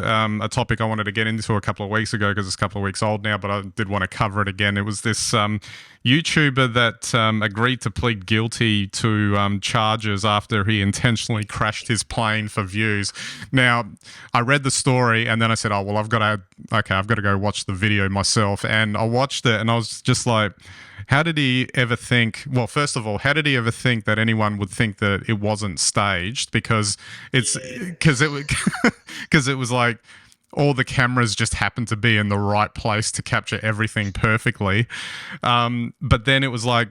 A topic I wanted to get into a couple of weeks ago because it's a couple of weeks old now, but I did want to cover it again. It was this YouTuber that agreed to plead guilty to charges after he intentionally crashed his plane for views. Now, I read the story and then I said, oh, well, I've got to go watch the video myself. And I watched it and I was just like, how did he ever think? Well, first of all, how did he ever think that anyone would think that it wasn't staged? Because it was like all the cameras just happened to be in the right place to capture everything perfectly. But then it was like,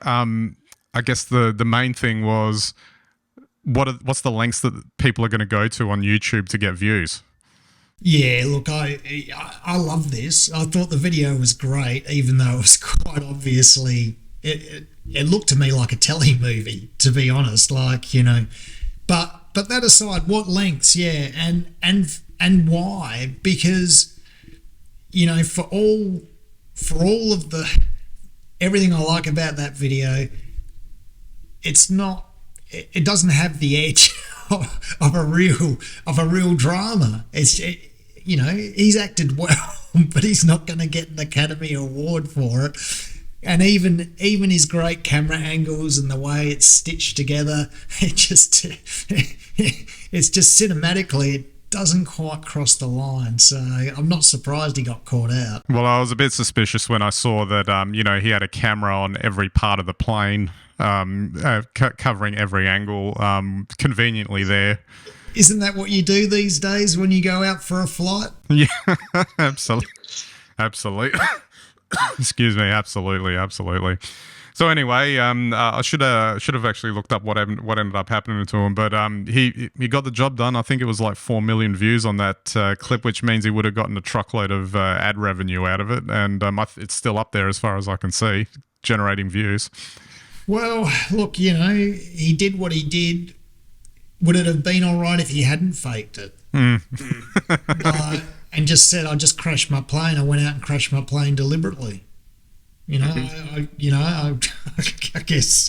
I guess the main thing was what's the lengths that people are going to go to on YouTube to get views? Yeah, look, I love this. I thought the video was great, even though it was quite obviously it looked to me like a telly movie, to be honest. Like, you know, but that aside, what lengths? Yeah, and why? Because, you know, for all of the everything I like about that video, it doesn't have the edge of a real drama. You know, he's acted well, but he's not going to get an Academy Award for it. And even his great camera angles and the way it's stitched together, it's just cinematically, it doesn't quite cross the line. So I'm not surprised he got caught out. Well, I was a bit suspicious when I saw that, you know, he had a camera on every part of the plane, covering every angle, conveniently there. Isn't that what you do these days when you go out for a flight? Yeah, absolutely. Excuse me, absolutely. So anyway, I should have actually looked up what ended up happening to him, but he got the job done. I think it was like 4 million views on that clip, which means he would have gotten a truckload of ad revenue out of it, and it's still up there as far as I can see, generating views. Well, look, you know, he did what he did. Would it have been all right if he hadn't faked it? And just said, I just crashed my plane. I went out and crashed my plane deliberately. You know, I guess.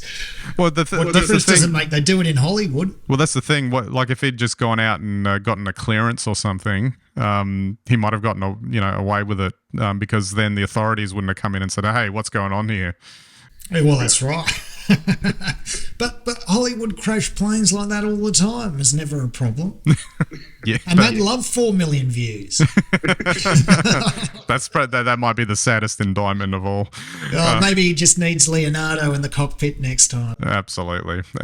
Well, what difference does it make? They do it in Hollywood. Well, that's the thing. Like if he'd just gone out and gotten a clearance or something, he might have gotten away with it because then the authorities wouldn't have come in and said, "Hey, what's going on here?" Hey, well, that's right. but Hollywood crash planes like that all the time. It's never a problem. Yeah, and they'd love 4 million views. That might be the saddest indictment of all. Maybe he just needs Leonardo in the cockpit next time. Absolutely.